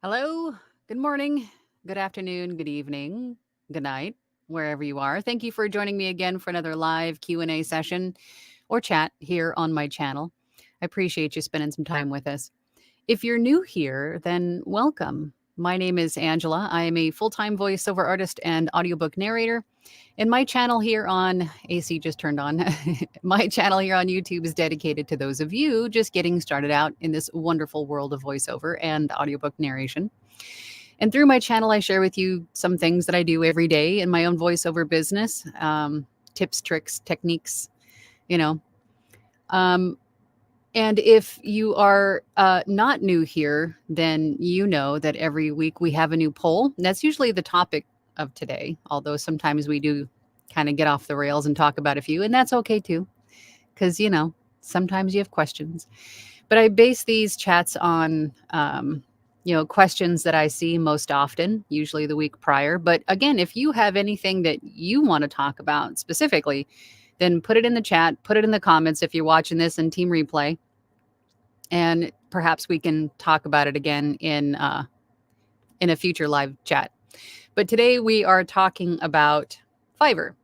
Hello, good morning, good afternoon, good evening, good night, wherever you are. Thank you for joining me again for another live Q&A session or chat here on my channel. I appreciate you spending some time with us. If you're new here, then welcome. My name is Angela. I am a full-time voiceover artist and audiobook narrator. And my channel here on AC just turned on. My channel here on YouTube is dedicated to those of you just getting started out in this wonderful world of voiceover and audiobook narration. And through my channel, I share with you some things that I do every day in my own voiceover business, tips, tricks, techniques, you know. And if you are not new here, then you know that every week we have a new poll. And that's usually the topic of today, although sometimes we do kind of get off the rails and talk about a few, and that's okay too, because, you know, sometimes you have questions. But I base these chats on, questions that I see most often, usually the week prior. But again, if you have anything that you want to talk about specifically, then put it in the chat, put it in the comments if you're watching this in Team Replay, and perhaps we can talk about it again in a future live chat. But today we are talking about Fiverr.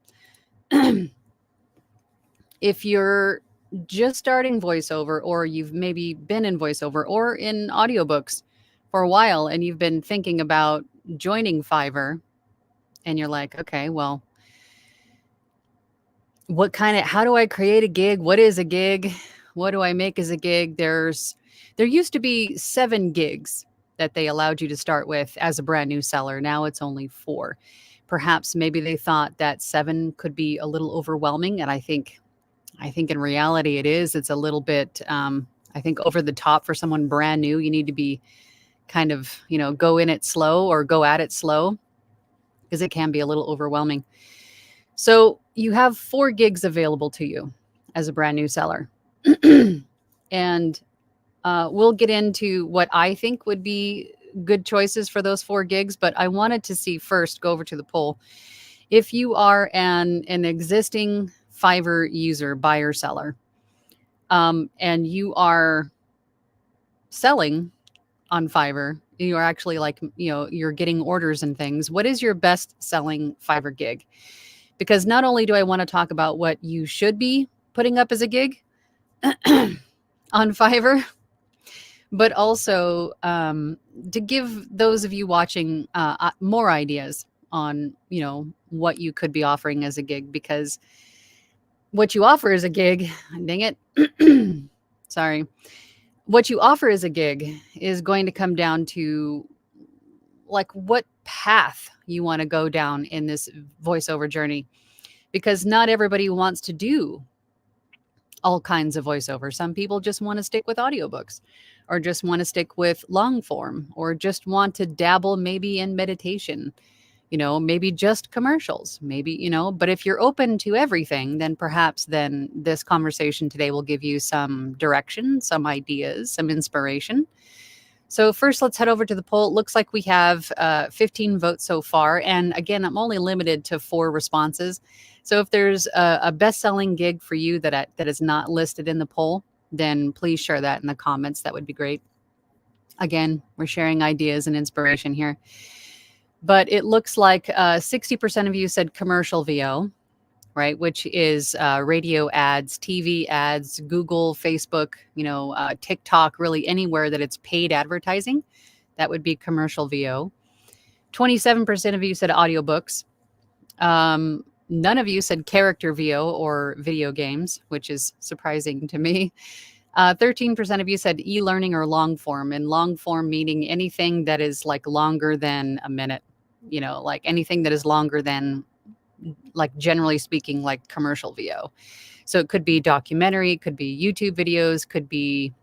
If you're just starting voiceover, or you've maybe been in voiceover or in audiobooks for a while and you've been thinking about joining Fiverr, and you're like, okay, well, how do I create a gig? What is a gig? What do I make as a gig? There used to be 7 gigs that they allowed you to start with as a brand new seller. Now it's only 4. Perhaps maybe they thought that 7 could be a little overwhelming. And I think in reality it is. It's a little bit, I think, over the top for someone brand new. You need to be kind of, go in it slow or go at it slow, because it can be a little overwhelming. So you have 4 gigs available to you as a brand new seller. And we'll get into what I think would be good choices for those 4 gigs. But I wanted to see first, go over to the poll. If you are an existing Fiverr user, buyer, seller, and you are selling on Fiverr, you are actually you're getting orders and things, what is your best selling Fiverr gig? Because not only do I want to talk about what you should be putting up as a gig on Fiverr, but also to give those of you watching more ideas on, what you could be offering as a gig. Because what you offer as a gig, dang it, sorry, what you offer as a gig is going to come down to what path you want to go down in this voiceover journey. Because not everybody wants to do all kinds of voiceover. Some people just want to stick with audiobooks, or just want to stick with long form, or just want to dabble maybe in meditation, maybe just commercials, maybe, but if you're open to everything, then perhaps this conversation today will give you some direction, some ideas, some inspiration, So first, let's head over to the poll. It looks like we have 15 votes so far. And again, I'm only limited to 4 responses. So if there's a best-selling gig for you that is not listed in the poll, then please share that in the comments. That would be great. Again, we're sharing ideas and inspiration here. But it looks like 60% of you said commercial VO, right? Which is radio ads, TV ads, Google, Facebook, TikTok, really anywhere that it's paid advertising. That would be commercial VO. 27% of you said audiobooks. None of you said character VO or video games, which is surprising to me. 13% of you said e-learning or long form, and long form meaning anything that is like longer than a minute, like anything that is longer than, like generally speaking, like commercial VO. So it could be documentary, it could be YouTube videos, could be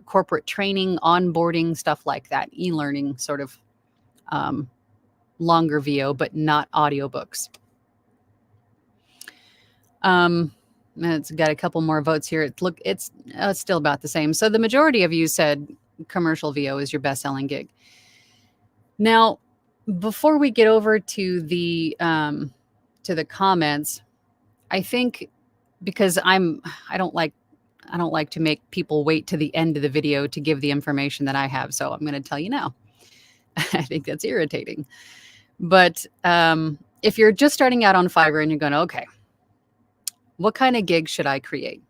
corporate training, onboarding, stuff like that, e-learning sort of longer VO, but not audiobooks. It's got a couple more votes here. It's still about the same. So the majority of you said commercial VO is your best-selling gig. Now, before we get over to the comments, I think because I don't like to make people wait to the end of the video to give the information that I have, so I'm going to tell you now. I think that's irritating. But if you're just starting out on Fiverr and you're going, okay, what kind of gig should I create?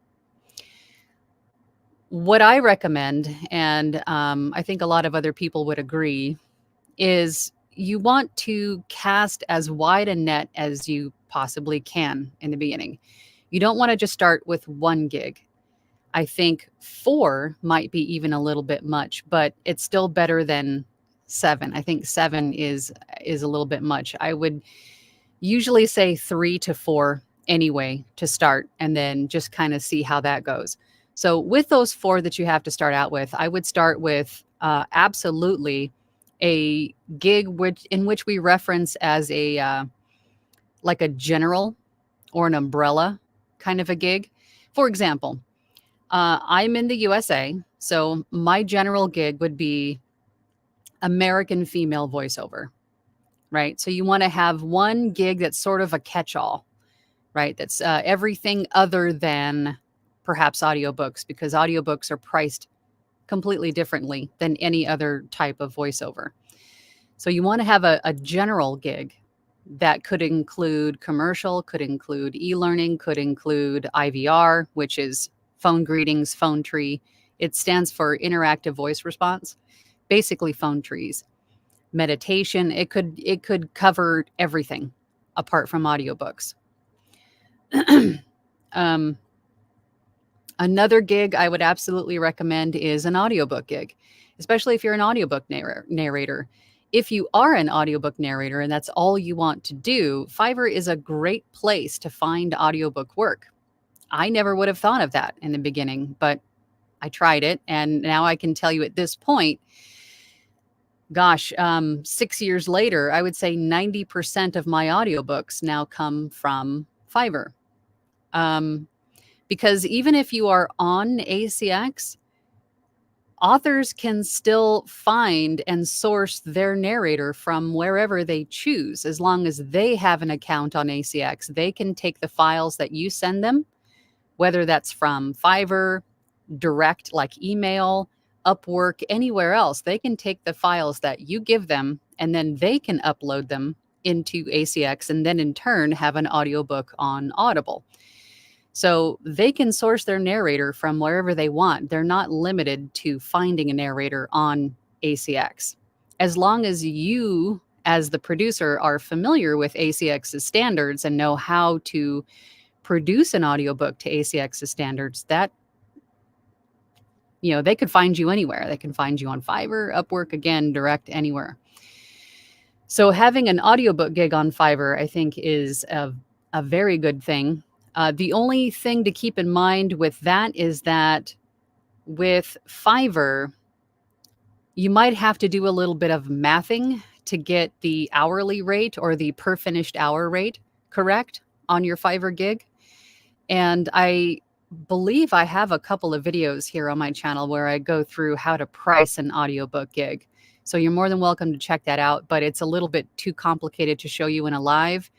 What I recommend, and I think a lot of other people would agree, is you want to cast as wide a net as you possibly can in the beginning. You don't want to just start with 1 gig. I think 4 might be even a little bit much, but it's still better than 7. I think 7 is a little bit much. I would usually say 3 to 4 anyway to start, and then just kind of see how that goes. So with those 4 that you have to start out with, I would start with absolutely a gig in which we reference as a like a general or an umbrella kind of a gig. For example, I'm in the USA, so my general gig would be American female voiceover, right? So you want to have 1 gig that's sort of a catch-all, right? That's everything other than perhaps audiobooks, because audiobooks are priced completely differently than any other type of voiceover. So you want to have a general gig that could include commercial, could include e-learning, could include IVR, which is phone greetings, phone tree. It stands for interactive voice response, basically phone trees. Meditation, it could cover everything apart from audiobooks. Another gig I would absolutely recommend is an audiobook gig, especially if you're an audiobook narrator. If you are an audiobook narrator and that's all you want to do, Fiverr is a great place to find audiobook work. I never would have thought of that in the beginning, but I tried it, and now I can tell you at this point, gosh, 6 years later, I would say 90% of my audiobooks now come from Fiverr. Because even if you are on ACX, authors can still find and source their narrator from wherever they choose. As long as they have an account on ACX, they can take the files that you send them, whether that's from Fiverr, direct like email, Upwork, anywhere else. They can take the files that you give them, and then they can upload them into ACX, and then in turn have an audiobook on Audible. So they can source their narrator from wherever they want. They're not limited to finding a narrator on ACX. As long as you, as the producer, are familiar with ACX's standards and know how to produce an audiobook to ACX's standards, that, they could find you anywhere. They can find you on Fiverr, Upwork, again, direct, anywhere. So having an audiobook gig on Fiverr, I think, is a very good thing. The only thing to keep in mind with that is that with Fiverr, you might have to do a little bit of mathing to get the hourly rate or the per finished hour rate correct on your Fiverr gig. And I believe I have a couple of videos here on my channel where I go through how to price an audiobook gig. So you're more than welcome to check that out, but it's a little bit too complicated to show you in a live.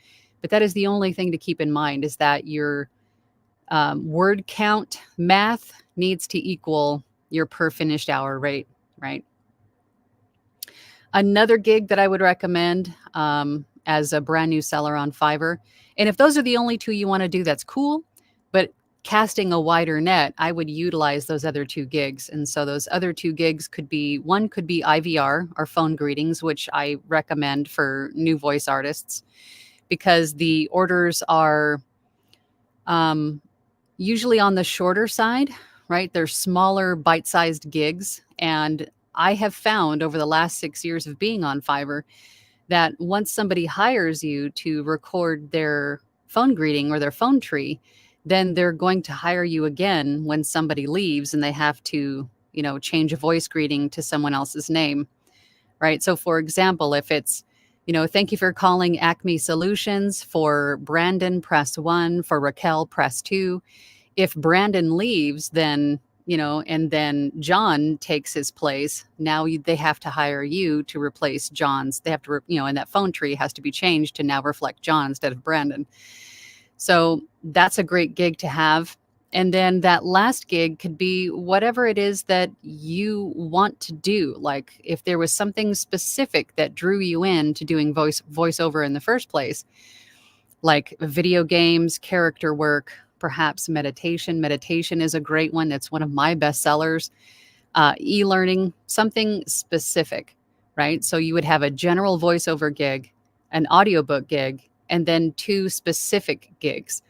But that is the only thing to keep in mind, is that your word count math needs to equal your per finished hour rate, right? Another gig that I would recommend as a brand new seller on Fiverr, and if those are the only two you want to do, that's cool. But casting a wider net, I would utilize those other two gigs. And so those other two gigs could be, one could be IVR, or phone greetings, which I recommend for new voice artists, because the orders are usually on the shorter side, right? They're smaller, bite-sized gigs. And I have found over the last 6 years of being on Fiverr that once somebody hires you to record their phone greeting or their phone tree, then they're going to hire you again when somebody leaves and they have to, change a voice greeting to someone else's name, right? So for example, if it's, thank you for calling Acme Solutions, for Brandon, press 1, for Raquel, press 2. If Brandon leaves, then, and then John takes his place, now they have to hire you to replace John's. They have to, and that phone tree has to be changed to now reflect John instead of Brandon. So that's a great gig to have. And then that last gig could be whatever it is that you want to do. Like if there was something specific that drew you in to doing voiceover in the first place, like video games, character work, perhaps meditation. Meditation is a great one. That's one of my best sellers. E-learning, something specific, right? So you would have a general voiceover gig, an audiobook gig, and then 2 specific gigs.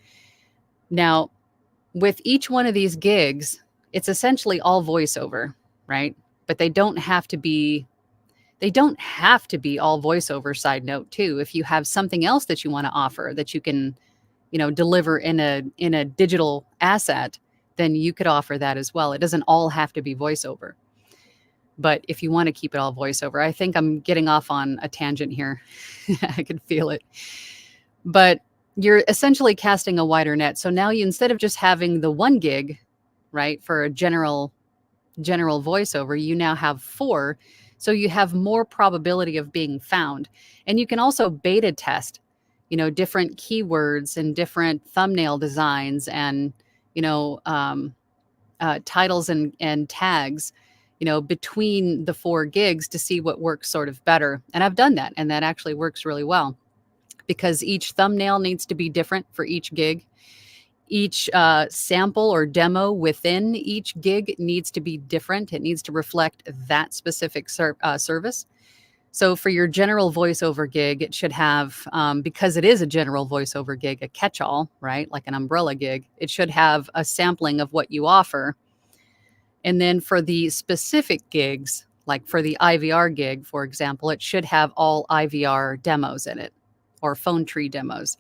Now, with each one of these gigs, it's essentially all voiceover, right? But they don't have to be all voiceover. Side note too, if you have something else that you want to offer that you can, deliver in a digital asset, then you could offer that as well. It doesn't all have to be voiceover. But if you want to keep it all voiceover, I think I'm getting off on a tangent here. I could feel it. But you're essentially casting a wider net. So now instead of just having the 1 gig, right, for a general voiceover, you now have 4. So you have more probability of being found. And you can also beta test, different keywords and different thumbnail designs and, titles and tags, between the 4 gigs to see what works sort of better. And I've done that, and that actually works really well, because each thumbnail needs to be different for each gig. Each sample or demo within each gig needs to be different. It needs to reflect that specific service. So for your general voiceover gig, it should have, because it is a general voiceover gig, a catch-all, right? Like an umbrella gig, it should have a sampling of what you offer. And then for the specific gigs, like for the IVR gig, for example, it should have all IVR demos in it, or phone tree demos.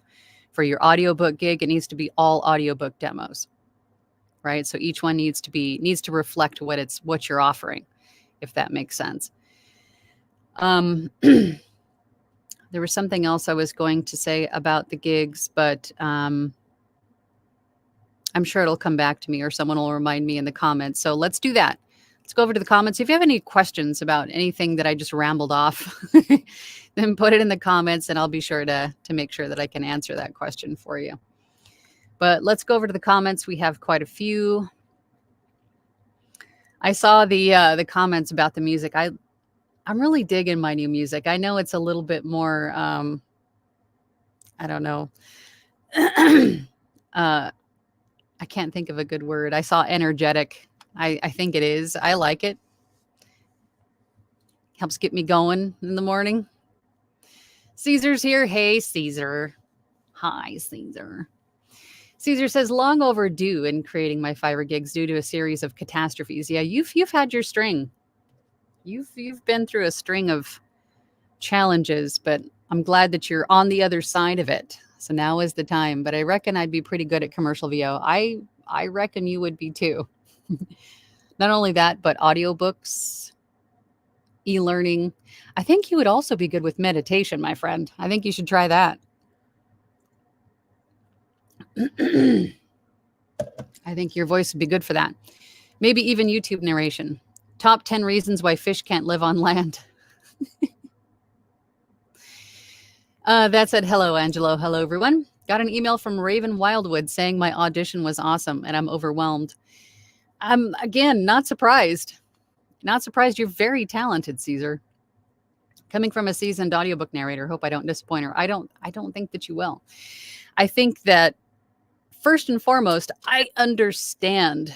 For your audiobook gig, it needs to be all audiobook demos, right? So each one needs to reflect what you're offering, if that makes sense. There was something else I was going to say about the gigs, but I'm sure it'll come back to me, or someone will remind me in the comments. So let's do that. Let's go over to the comments. If you have any questions about anything that I just rambled off, then put it in the comments and I'll be sure to make sure that I can answer that question for you. But let's go over to the comments. We have quite a few. I saw the comments about the music. I'm really digging my new music. I know it's a little bit more, I don't know. I can't think of a good word. I saw energetic. I think it is. I like it. Helps get me going in the morning. Caesar's here. Hey, Caesar. Hi, Caesar. Caesar says, long overdue in creating my Fiverr gigs due to a series of catastrophes. Yeah, you've had your string. You've been through a string of challenges, but I'm glad that you're on the other side of it. So now is the time. But I reckon I'd be pretty good at commercial VO. I reckon you would be too. Not only that, but audiobooks, e-learning. I think you would also be good with meditation, my friend. I think you should try that. I think your voice would be good for that. Maybe even YouTube narration. Top 10 reasons why fish can't live on land. That said, hello, Angelo. Hello, everyone. Got an email from Raven Wildwood saying my audition was awesome and I'm overwhelmed. I'm, again, not surprised. Not surprised. You're very talented, Caesar. Coming from a seasoned audiobook narrator, hope I don't disappoint her. I don't think that you will. I think that first and foremost, I understand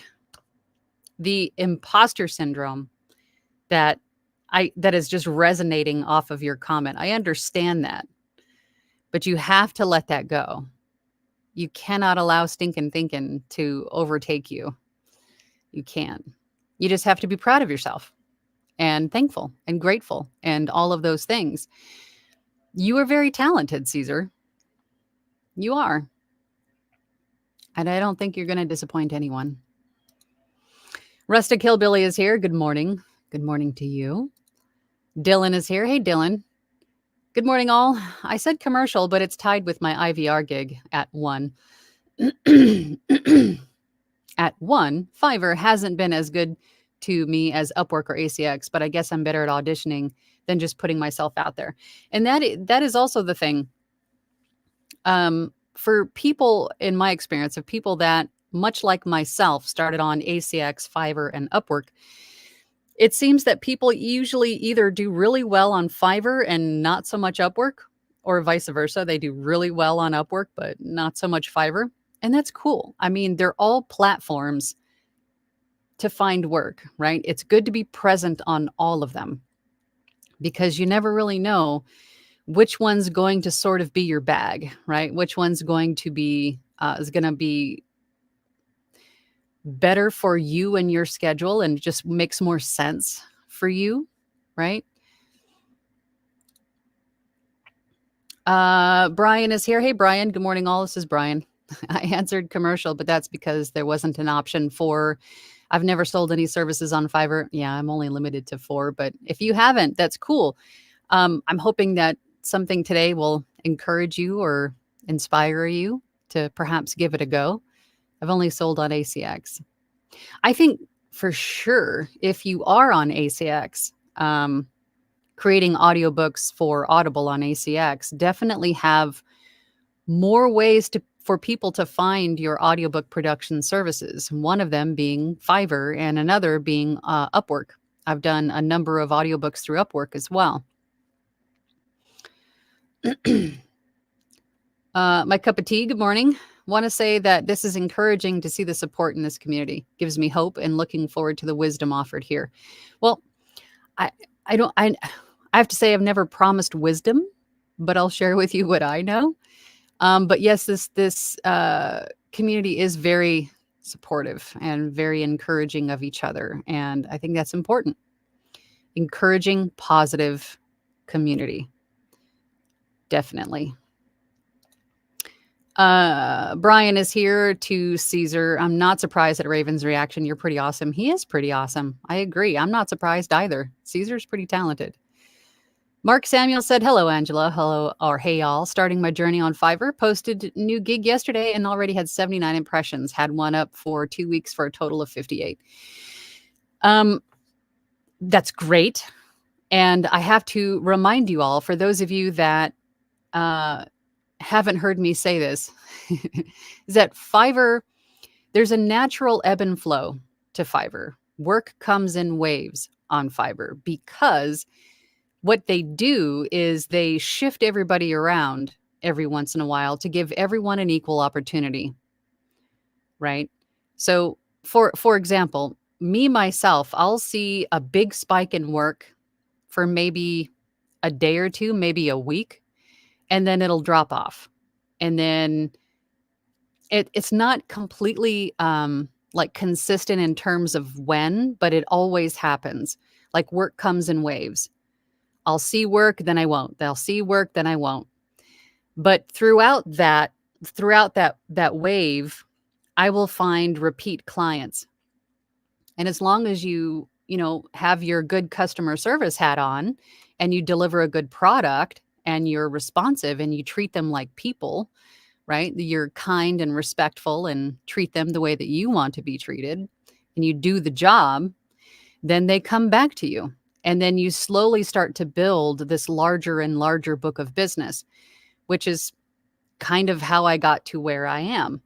the imposter syndrome that is just resonating off of your comment. I understand that. But you have to let that go. You cannot allow stinking thinking to overtake you. You can't. You just have to be proud of yourself and thankful and grateful and all of those things. You are very talented, Caesar. You are. And I don't think you're going to disappoint anyone. Rustic Hillbilly is here. Good morning. Good morning to you. Dylan is here. Hey, Dylan. Good morning, all. I said commercial, but it's tied with my IVR gig at 1. At 1, Fiverr hasn't been as good to me as Upwork or ACX, but I guess I'm better at auditioning than just putting myself out there. And that is also the thing. For people, in my experience, of people that, much like myself, started on ACX, Fiverr, and Upwork, it seems that people usually either do really well on Fiverr and not so much Upwork, or vice versa. They do really well on Upwork, but not so much Fiverr. And that's cool. I mean, they're all platforms to find work, right? It's good to be present on all of them because you never really know which one's going to sort of be your bag, right? Which one's going to be, is going to be better for you and your schedule and just makes more sense for you, right? Brian is here. Hey, Brian. Good morning, all. This is Brian. I answered commercial, but that's because there wasn't an option for, I've never sold any services on Fiverr. Yeah, I'm only limited to 4, but if you haven't, that's cool. I'm hoping that something today will encourage you or inspire you to perhaps give it a go. I've only sold on ACX. I think for sure, if you are on ACX, creating audiobooks for Audible on ACX, definitely have more ways for people to find your audiobook production services. One of them being Fiverr and another being Upwork. I've done a number of audiobooks through Upwork as well. My cup of tea, good morning. Want to say that this is encouraging to see the support in this community. Gives me hope and looking forward to the wisdom offered here. Well, I have to say I've never promised wisdom, but I'll share with you what I know. But yes, this community is very supportive and very encouraging of each other. And I think that's important. Encouraging, positive community. Definitely. Brian is here to Caesar. I'm not surprised at Raven's reaction. You're pretty awesome. He is pretty awesome. I agree. I'm not surprised either. Caesar's pretty talented. Mark Samuel said, hello, Angela. Hello, or hey, y'all. Starting my journey on Fiverr. Posted new gig yesterday and already had 79 impressions. Had one up for 2 weeks for a total of 58. That's great. And I have to remind you all, for those of you that haven't heard me say this, is that Fiverr, there's a natural ebb and flow to Fiverr. Work comes in waves on Fiverr because what they do is they shift everybody around every once in a while to give everyone an equal opportunity, right? So for example, myself, I'll see a big spike in work for maybe a day or two, maybe a week, and then it'll drop off. And then it's not completely like consistent in terms of when, but it always happens. Like work comes in waves. I'll see work, then I won't. They'll see work, then I won't. But throughout that wave, I will find repeat clients. And as long as you have your good customer service hat on and you deliver a good product and you're responsive and you treat them like people, right? You're kind and respectful and treat them the way that you want to be treated, and you do the job, then they come back to you. And then you slowly start to build this larger and larger book of business, which is kind of how I got to where I am,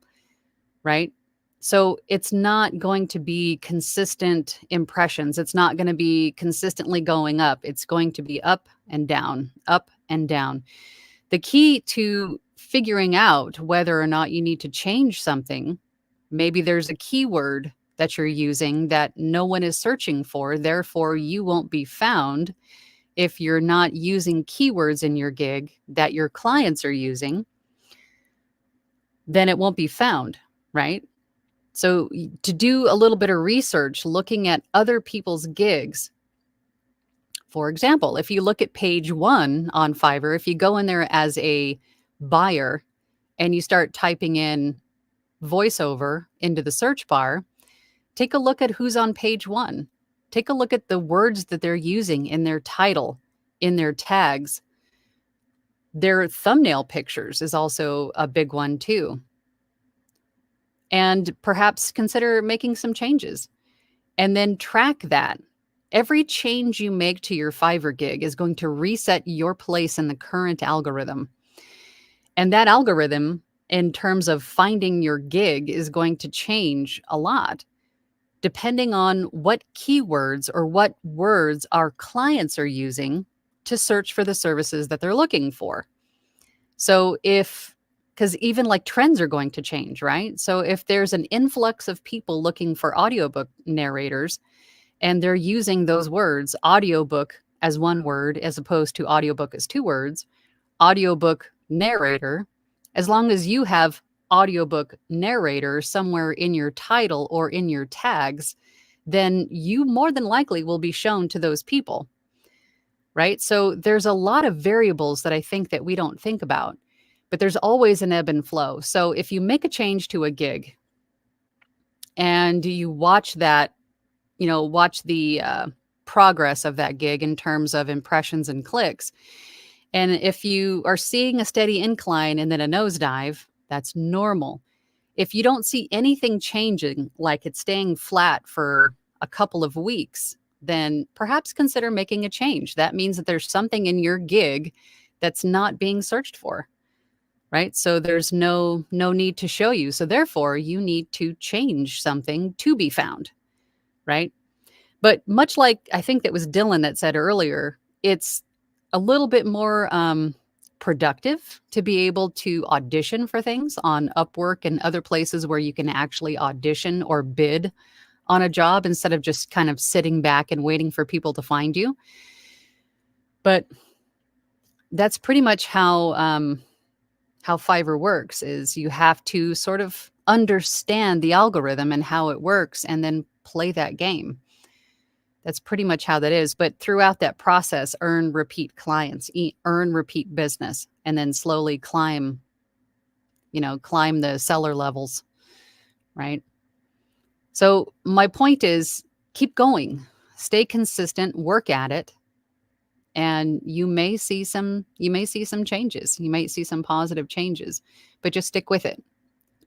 right? So it's not going to be consistent impressions. It's not going to be consistently going up. It's going to be up and down, up and down. The key to figuring out whether or not you need to change something, maybe there's a keyword that you're using that no one is searching for, therefore you won't be found. If you're not using keywords in your gig that your clients are using, then it won't be found, right? So to do a little bit of research, looking at other people's gigs. For example, if you look at page 1 on Fiverr, if you go in there as a buyer and you start typing in voiceover into the search bar, take a look at who's on page 1. Take a look at the words that they're using in their title, in their tags. Their thumbnail pictures is also a big one too. And perhaps consider making some changes and then track that. Every change you make to your Fiverr gig is going to reset your place in the current algorithm. And that algorithm, in terms of finding your gig, is going to change a lot depending on what keywords or what words our clients are using to search for the services that they're looking for. So because even like trends are going to change, right? So if there's an influx of people looking for audiobook narrators and they're using those words, audiobook as one word as opposed to audiobook as 2 words, audiobook narrator, as long as you have audiobook narrator somewhere in your title or in your tags, then you more than likely will be shown to those people, right? So there's a lot of variables that I think that we don't think about, but there's always an ebb and flow. So if you make a change to a gig and you watch that, watch the progress of that gig in terms of impressions and clicks, and if you are seeing a steady incline and then a nosedive, that's normal. If you don't see anything changing, like it's staying flat for a couple of weeks, then perhaps consider making a change. That means that there's something in your gig that's not being searched for, right? So there's no need to show you. So therefore, you need to change something to be found, right? But much like I think that was Dylan that said earlier, it's a little bit more productive to be able to audition for things on Upwork and other places where you can actually audition or bid on a job instead of just kind of sitting back and waiting for people to find you. But that's pretty much how Fiverr works, is you have to sort of understand the algorithm and how it works and then play that game. That's pretty much how that is. But throughout that process, earn repeat clients, earn repeat business, and then slowly climb the seller levels, right? So my point is, keep going, stay consistent, work at it, and you may see some changes. You might see some positive changes, but just stick with it.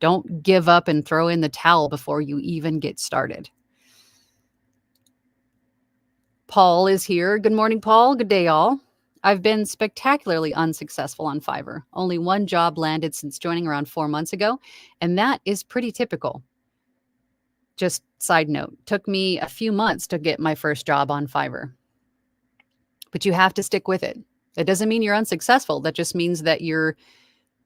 Don't give up and throw in the towel before you even get started. Paul is here. Good morning, Paul. Good day, all. I've been spectacularly unsuccessful on Fiverr. Only one job landed since joining around 4 months ago, and that is pretty typical. Just side note, took me a few months to get my first job on Fiverr. But you have to stick with it. That doesn't mean you're unsuccessful. That just means that you're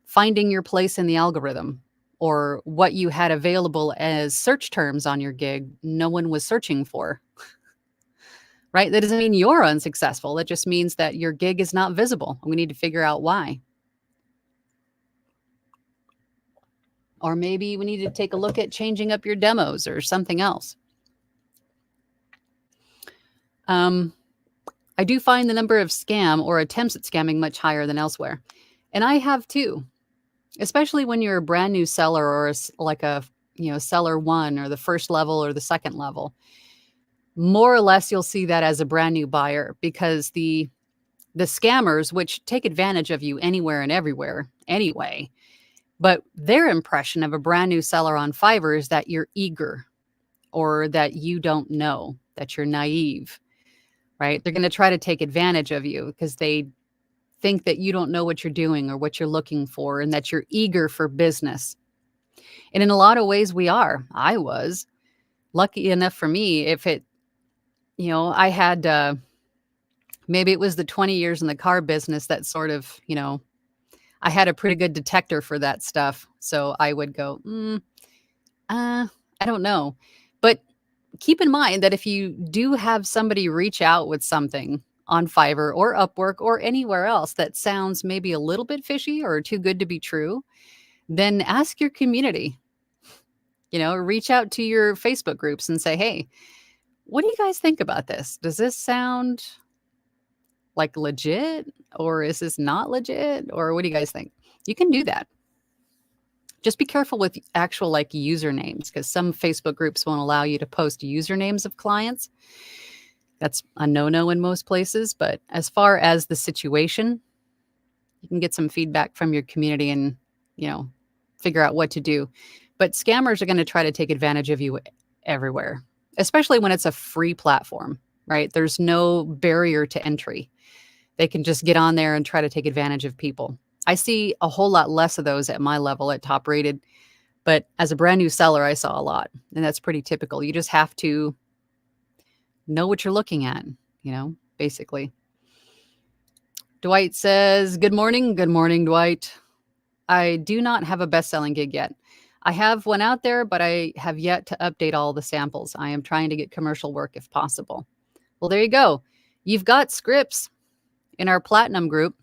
finding your place in the algorithm, or what you had available as search terms on your gig no one was searching for. Right? That doesn't mean you're unsuccessful. It just means that your gig is not visible. We need to figure out why. Or maybe we need to take a look at changing up your demos or something else. I do find the number of scam or attempts at scamming much higher than elsewhere. And I have too, especially when you're a brand new seller or like a seller 1 or the first level or the second level. More or less, you'll see that as a brand new buyer, because the scammers, which take advantage of you anywhere and everywhere anyway, But their impression of a brand new seller on Fiverr is that you're eager or that you don't know, that you're naive, right? They're going to try to take advantage of you because they think that you don't know what you're doing or what you're looking for and that you're eager for business. And in a lot of ways, we are. I was lucky enough for me. If it, I had maybe it was the 20 years in the car business that sort of, I had a pretty good detector for that stuff. So I would go, I don't know. But keep in mind that if you do have somebody reach out with something on Fiverr or Upwork or anywhere else that sounds maybe a little bit fishy or too good to be true, then ask your community. Reach out to your Facebook groups and say, hey, what do you guys think about this? Does this sound like legit or is this not legit? Or what do you guys think? You can do that. Just be careful with actual like usernames because some Facebook groups won't allow you to post usernames of clients. That's a no-no in most places. But as far as the situation, you can get some feedback from your community and, figure out what to do. But scammers are going to try to take advantage of you everywhere, especially when it's a free platform, right? There's no barrier to entry. They can just get on there and try to take advantage of people. I see a whole lot less of those at my level at top rated, but as a brand new seller, I saw a lot, and that's pretty typical. You just have to know what you're looking at, basically. Dwight says, good morning. Good morning, Dwight. I do not have a best-selling gig yet. I have one out there, but I have yet to update all the samples. I am trying to get commercial work if possible. Well, there you go. You've got scripts in our Platinum group.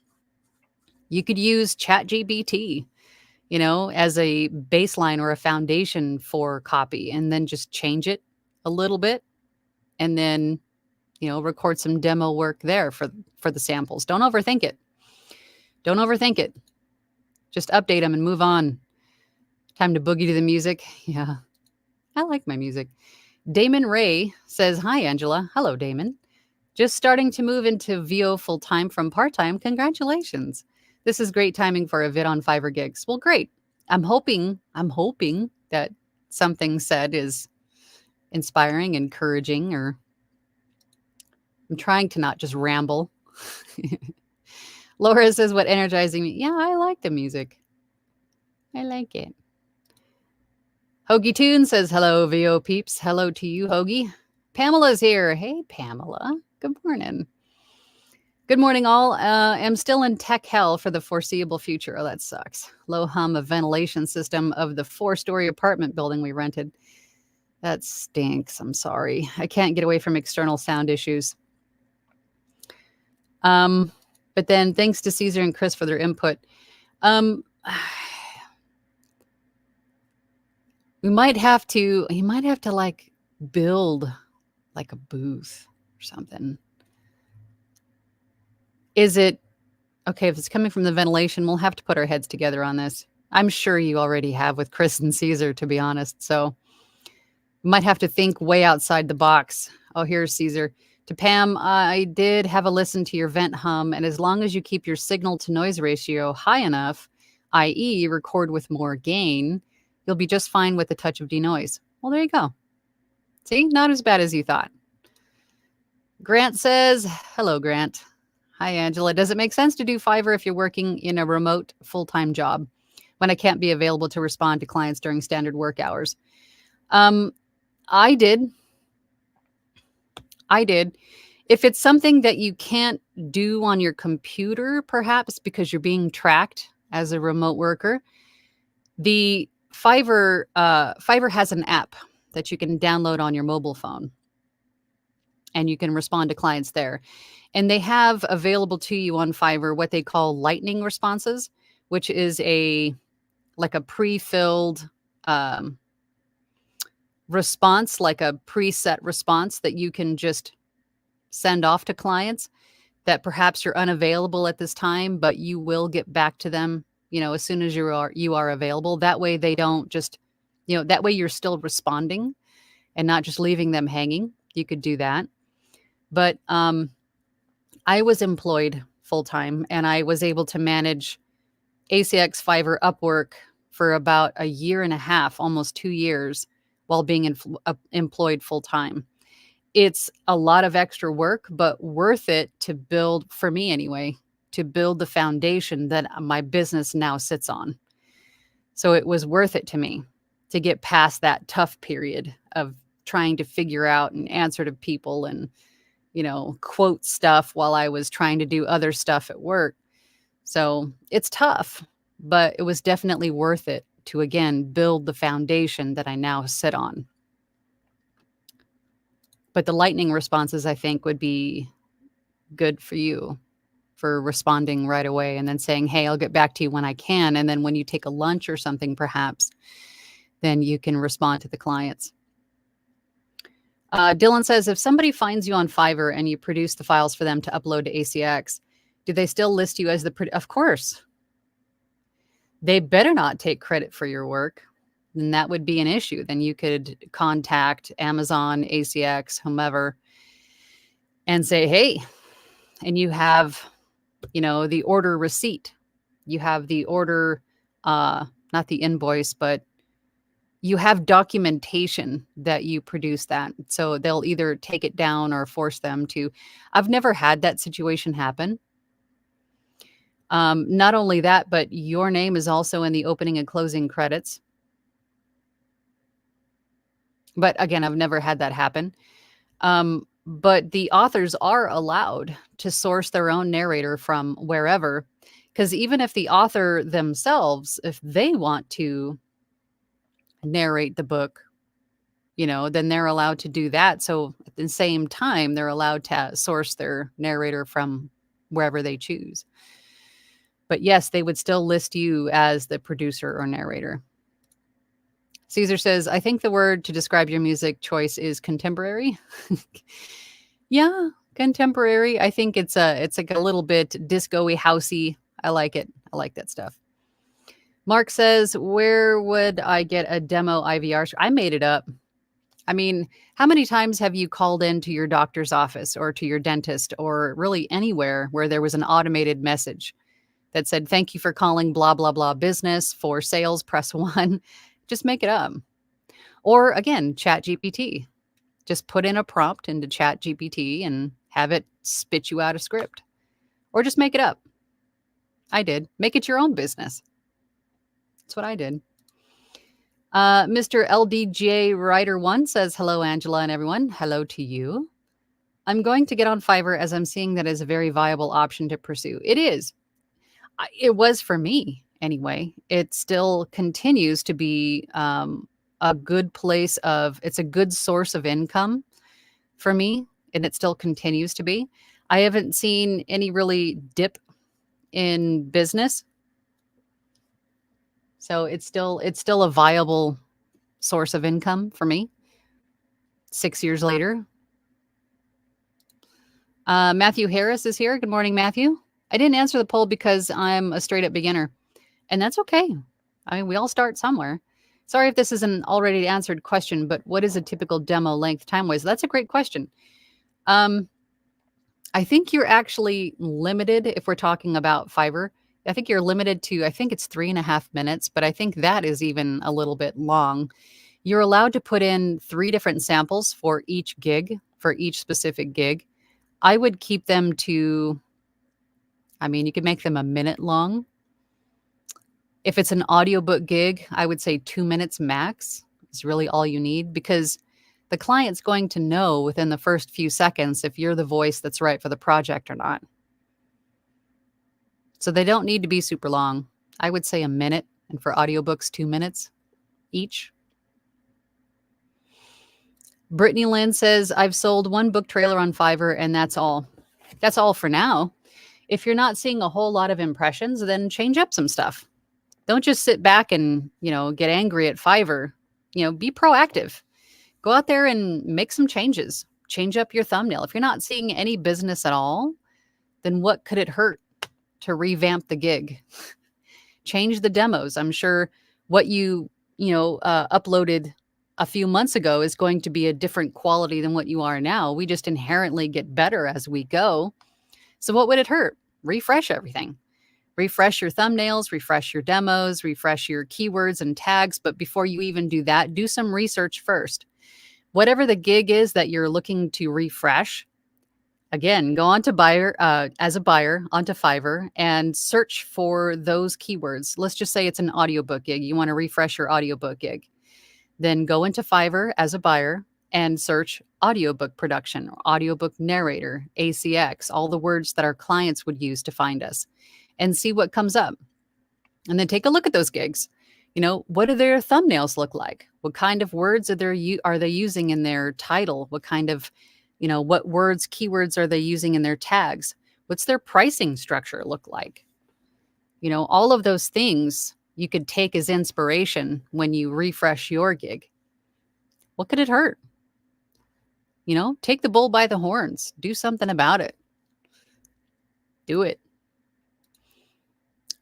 You could use ChatGPT, as a baseline or a foundation for copy and then just change it a little bit and then, record some demo work there for the samples. Don't overthink it. Don't overthink it. Just update them and move on. Time to boogie to the music. Yeah, I like my music. Damon Ray says, hi, Angela. Hello, Damon. Just starting to move into VO full-time from part-time. Congratulations. This is great timing for a vid on Fiverr gigs. Well, great. I'm hoping that something said is inspiring, encouraging, or I'm trying to not just ramble. Laura says, what energizing me? Yeah, I like the music. I like it. Hoagie Toon says, hello, VO peeps. Hello to you, Hoagie. Pamela's here. Hey, Pamela. Good morning. Good morning, all. I'm still in tech hell for the foreseeable future. Oh, that sucks. Low hum of ventilation system of the 4-story apartment building we rented. That stinks. I'm sorry. I can't get away from external sound issues. But then thanks to Caesar and Chris for their input. You might have to like build like a booth or something. Is it okay? If it's coming from the ventilation, we'll have to put our heads together on this. I'm sure you already have with Chris and Caesar, to be honest. So you might have to think way outside the box. Oh, here's Caesar. To Pam, I did have a listen to your vent hum, and as long as you keep your signal to noise ratio high enough, i.e. record with more gain, you'll be just fine with a touch of denoise. Well, there you go. See, not as bad as you thought. Grant says, hello, Grant. Hi, Angela. Does it make sense to do Fiverr if you're working in a remote full-time job when I can't be available to respond to clients during standard work hours? I did. If it's something that you can't do on your computer, perhaps because you're being tracked as a remote worker, the Fiverr has an app that you can download on your mobile phone, and you can respond to clients there. And they have available to you on Fiverr what they call lightning responses, which is like a pre-filled response, like a preset response that you can just send off to clients that perhaps you're unavailable at this time, but you will get back to them, as soon as you are available. That way they don't just, that way you're still responding and not just leaving them hanging. You could do that. But I was employed full-time and I was able to manage ACX, Fiverr, Upwork for about a year and a half, almost 2 years, while being employed full time. It's a lot of extra work, but worth it to build, for me anyway, to build the foundation that my business now sits on. So it was worth it to me to get past that tough period of trying to figure out and answer to people and, quote stuff while I was trying to do other stuff at work. So it's tough, but it was definitely worth it to, again, build the foundation that I now sit on. But the lightning responses, I think, would be good for you, for responding right away and then saying, hey, I'll get back to you when I can. And then when you take a lunch or something, perhaps, then you can respond to the clients. Dylan says, if somebody finds you on Fiverr and you produce the files for them to upload to ACX, do they still list you as of course. They better not take credit for your work. And that would be an issue. Then you could contact Amazon, ACX, whomever, and say, hey, and you have, the order receipt. You have the order, not the invoice, but you have documentation that you produce that. So they'll either take it down or force them to. I've never had that situation happen. Not only that, but your name is also in the opening and closing credits. But again, I've never had that happen. But the authors are allowed to source their own narrator from wherever, because even if the author themselves, if they want to narrate the book, then they're allowed to do that. So at the same time, they're allowed to source their narrator from wherever they choose. But yes, they would still list you as the producer or narrator. Caesar says, I think the word to describe your music choice is contemporary. Yeah, contemporary. I think it's like a little bit disco-y, housey. I like it. I like that stuff. Mark says, where would I get a demo IVR? I made it up. I mean, how many times have you called into your doctor's office or to your dentist or really anywhere where there was an automated message that said, thank you for calling blah, blah, blah business. For sales, press 1. Just make it up. Or again, ChatGPT. Just put in a prompt into ChatGPT and have it spit you out a script. Or just make it up. I did. Make it your own business. That's what I did. Mr. LDJ Writer 1 says, hello, Angela and everyone. Hello to you. I'm going to get on Fiverr as I'm seeing that as a very viable option to pursue. It is. It was for me anyway. It still continues to be a good place it's a good source of income for me, and it still continues to be. I haven't seen any really dip in business. So it's still a viable source of income for me 6 years later. Matthew Harris is here. Good morning, Matthew. I didn't answer the poll because I'm a straight up beginner, and that's okay. I mean, we all start somewhere. Sorry if this is an already answered question, but what is a typical demo length time-wise? That's a great question. I think you're actually limited if we're talking about Fiverr. I think you're limited to, I think it's 3.5 minutes, but I think that is even a little bit long. You're allowed to put in 3 different samples for each gig, for each specific gig. I would keep them to, you could make them a minute long. If it's an audiobook gig, I would say 2 minutes max is really all you need, because the client's going to know within the first few seconds if you're the voice that's right for the project or not. So they don't need to be super long. I would say a minute, and for audiobooks, 2 minutes each. Brittany Lynn says, I've sold 1 book trailer on Fiverr, and that's all. That's all for now. If you're not seeing a whole lot of impressions, then change up some stuff. Don't just sit back and, get angry at Fiverr. Be proactive. Go out there and make some changes. Change up your thumbnail. If you're not seeing any business at all, then what could it hurt to revamp the gig? Change the demos. I'm sure what you uploaded a few months ago is going to be a different quality than what you are now. We just inherently get better as we go. So what would it hurt? Refresh everything. Refresh your thumbnails, refresh your demos, refresh your keywords and tags. But before you even do that, do some research first. Whatever the gig is that you're looking to refresh, again, go on to buyer as a buyer onto Fiverr and search for those keywords. Let's just say it's an audiobook gig. You want to refresh your audiobook gig. Then go into Fiverr as a buyer and search audiobook production, or audiobook narrator, ACX, all the words that our clients would use to find us, and see what comes up. And then take a look at those gigs. What do their thumbnails look like? What kind of words are they using in their title? What kind of, what words, keywords are they using in their tags? What's their pricing structure look like? All of those things you could take as inspiration when you refresh your gig. What could it hurt? Take the bull by the horns. Do something about it. Do it.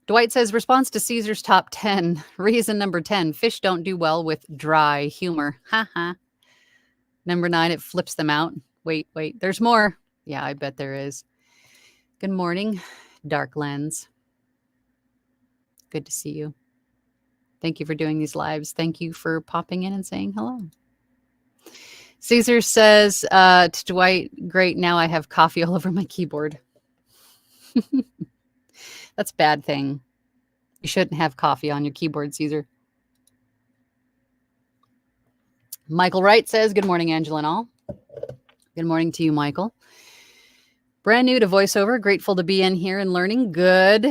Dwight says, response to Caesar's top 10. Reason number 10, fish don't do well with dry humor. Haha. Number 9, it flips them out. Wait, there's more. Yeah, I bet there is. Good morning, Dark Lens. Good to see you. Thank you for doing these lives. Thank you for popping in and saying hello. Caesar says to Dwight, great, now I have coffee all over my keyboard. That's a bad thing. You shouldn't have coffee on your keyboard, Caesar. Michael Wright says, good morning, Angela and all. Good morning to you, Michael. Brand new to voiceover. Grateful to be in here and learning. Good.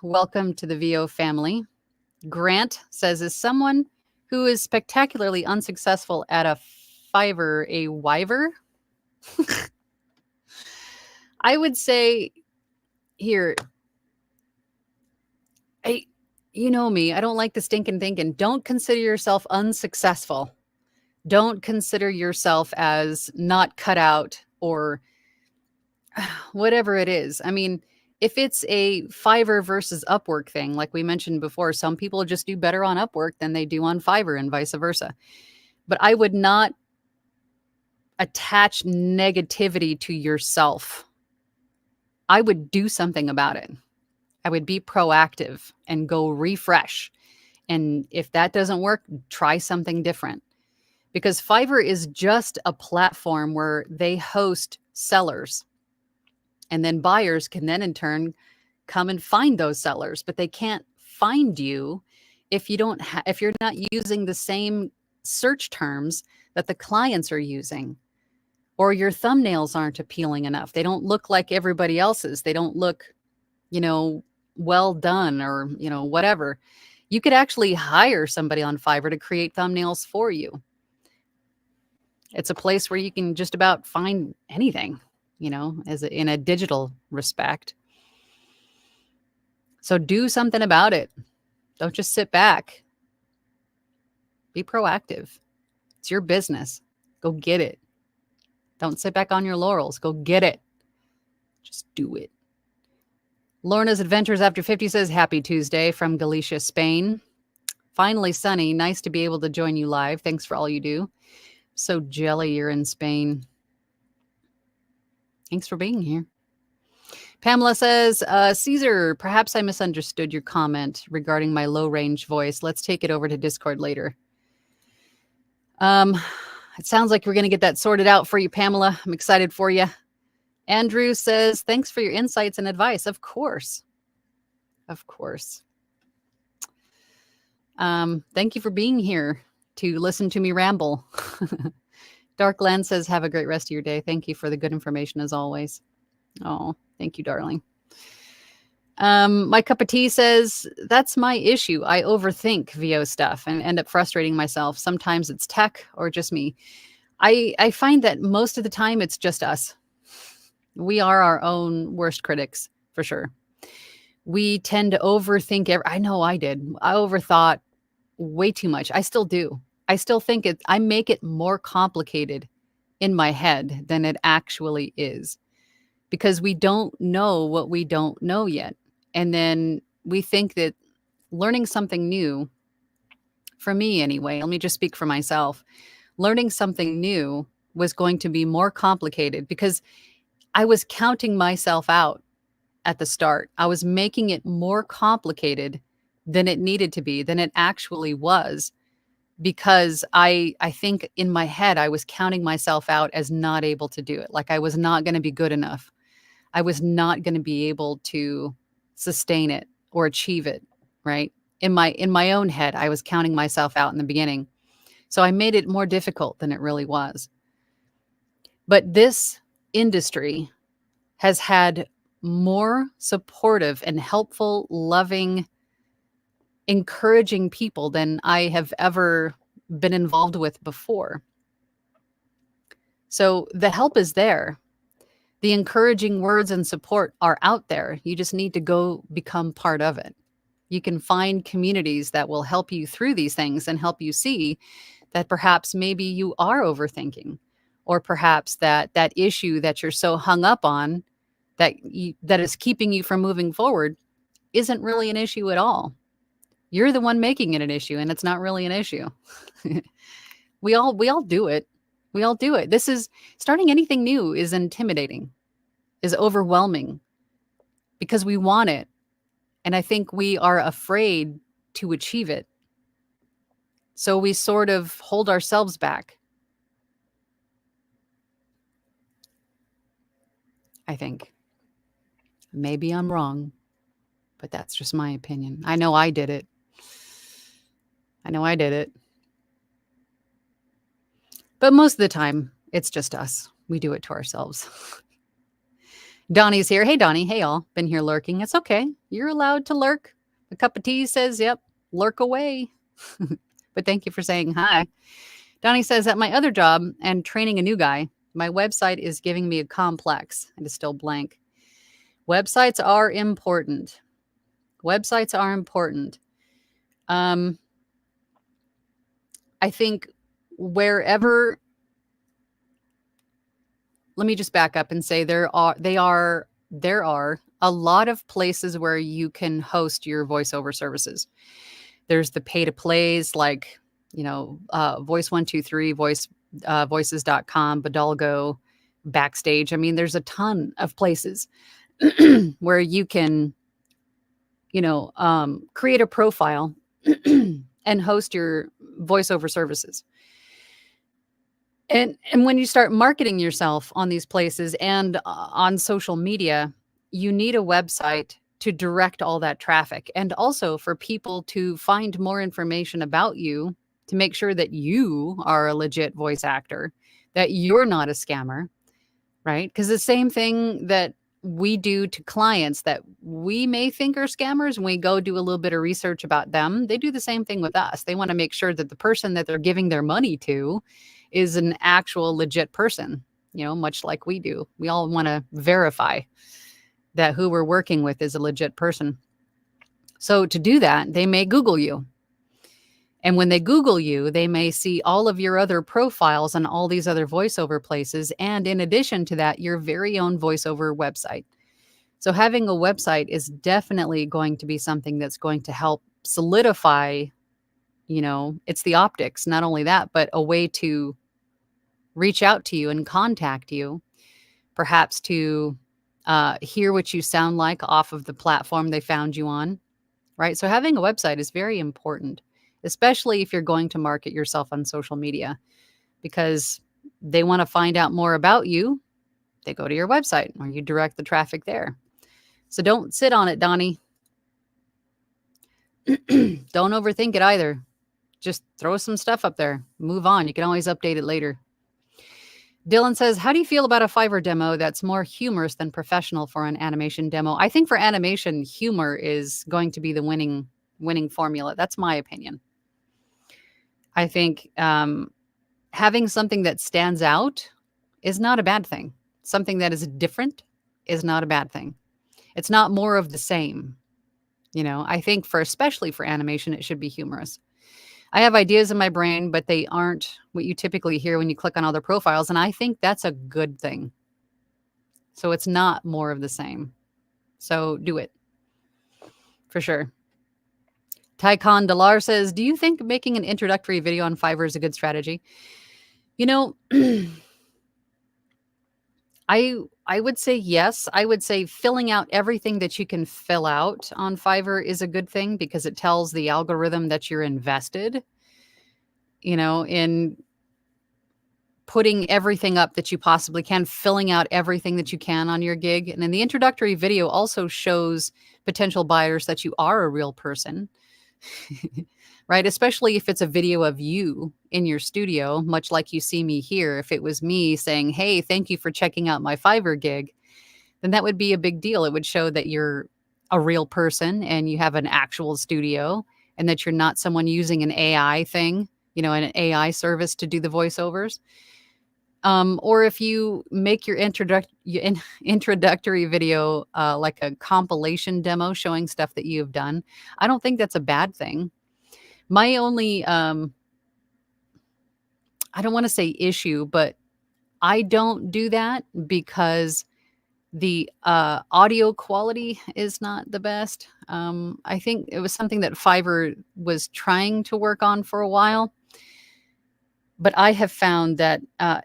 Welcome to the VO family. Grant says, is someone who is spectacularly unsuccessful at a Fiverr a wyver? I would say here, you know me, I don't like the stinking thinking. Don't consider yourself unsuccessful. Don't consider yourself as not cut out or whatever it is. I mean, if it's a Fiverr versus Upwork thing, like we mentioned before, some people just do better on Upwork than they do on Fiverr and vice versa. But I would not attach negativity to yourself. I would do something about it. I would be proactive and go refresh. And if that doesn't work, try something different. Because Fiverr is just a platform where they host sellers. And then buyers can then in turn come and find those sellers, but they can't find you if you don't if you're not using the same search terms that the clients are using, or your thumbnails aren't appealing enough. They don't look like everybody else's. They don't look, well done or, whatever. You could actually hire somebody on Fiverr to create thumbnails for you. It's a place where you can just about find anything, in a digital respect. So do something about it. Don't just sit back. Be proactive. It's your business. Go get it. Don't sit back on your laurels. Go get it. Just do it. Lorna's Adventures After 50 says, happy Tuesday from Galicia, Spain. Finally sunny. Nice to be able to join you live. Thanks for all you do. So jelly you're in Spain. Thanks for being here. Pamela says, Caesar, perhaps I misunderstood your comment regarding my low range voice. Let's take it over to Discord later. It sounds like we're going to get that sorted out for you, Pamela. I'm excited for you. Andrew says, thanks for your insights and advice. Of course. Of course. Thank you for being here to listen to me ramble. Darkland says, have a great rest of your day. Thank you for the good information as always. Oh, thank you, darling. My cup of tea says, that's my issue. I overthink VO stuff and end up frustrating myself. Sometimes it's tech or just me. I find that most of the time it's just us. We are our own worst critics, for sure. We tend to overthink. I know I did. I overthought way too much. I still do. I still think I make it more complicated in my head than it actually is, because we don't know what we don't know yet. And then we think that learning something new, for me anyway, let me just speak for myself, learning something new was going to be more complicated because I was counting myself out at the start. I was making it more complicated than it needed to be, than it actually was, because I think in my head I was counting myself out as not able to do it. Like I was not going to be good enough. I was not going to be able to sustain it or achieve it, right? In my own head, I was counting myself out in the beginning. So I made it more difficult than it really was. But this industry has had more supportive and helpful, loving, encouraging people than I have ever been involved with before. So the help is there. The encouraging words and support are out there. You just need to go become part of it. You can find communities that will help you through these things and help you see that perhaps maybe you are overthinking, or perhaps that issue that you're so hung up on that is keeping you from moving forward isn't really an issue at all. You're the one making it an issue, and it's not really an issue. We all do it. We all do it. This is starting anything new is intimidating, is overwhelming, because we want it. And I think we are afraid to achieve it. So we sort of hold ourselves back. I think. Maybe I'm wrong, but that's just my opinion. I know I did it. I know I did it. But most of the time, it's just us. We do it to ourselves. Donnie's here. Hey, Donnie. Hey, all. Been here lurking. It's okay. You're allowed to lurk. A cup of tea says, yep, lurk away. But thank you for saying hi. Donnie says, at my other job and training a new guy, my website is giving me a complex. It is still blank. Websites are important. Websites are important. I think wherever, let me just back up and say there are a lot of places where you can host your voiceover services. There's the pay to plays like, Voice 123, voices.com, Badalgo, Backstage. I mean, there's a ton of places where you can, create a profile and host your voiceover services. And when you start marketing yourself on these places and on social media, you need a website to direct all that traffic, and also for people to find more information about you, to make sure that you are a legit voice actor, that you're not a scammer, right? Because the same thing that we do to clients that we may think are scammers, when we go do a little bit of research about them, they do the same thing with us. They want to make sure that the person that they're giving their money to is an actual legit person, much like we do. We all want to verify that who we're working with is a legit person. So to do that, they may Google you. And when they Google you, they may see all of your other profiles on all these other voiceover places. And in addition to that, your very own voiceover website. So having a website is definitely going to be something that's going to help solidify, it's the optics, not only that, but a way to reach out to you and contact you, perhaps to hear what you sound like off of the platform they found you on, right? So having a website is very important, especially if you're going to market yourself on social media, because they want to find out more about you. They go to your website or you direct the traffic there. So don't sit on it, Donnie. Don't overthink it either. Just throw some stuff up there. Move on. You can always update it later. Dylan says, how do you feel about a Fiverr demo that's more humorous than professional for an animation demo? I think for animation, humor is going to be the winning formula. That's my opinion. I think having something that stands out is not a bad thing. Something that is different is not a bad thing. It's not more of the same. I think especially for animation, it should be humorous. I have ideas in my brain, but they aren't what you typically hear when you click on other profiles. And I think that's a good thing. So it's not more of the same. So do it. For sure. Tycon Delar says, do you think making an introductory video on Fiverr is a good strategy? I I would say yes. I would say filling out everything that you can fill out on Fiverr is a good thing because it tells the algorithm that you're invested, in putting everything up that you possibly can, filling out everything that you can on your gig. And then the introductory video also shows potential buyers that you are a real person, right? Especially if it's a video of you in your studio, much like you see me here. If it was me saying, hey, thank you for checking out my Fiverr gig, then that would be a big deal. It would show that you're a real person and you have an actual studio and that you're not someone using an AI thing, an AI service to do the voiceovers. Or if you make your introductory video like a compilation demo showing stuff that you have done, I don't think that's a bad thing. My only, I don't want to say issue, but I don't do that because the audio quality is not the best. I think it was something that Fiverr was trying to work on for a while. But I have found that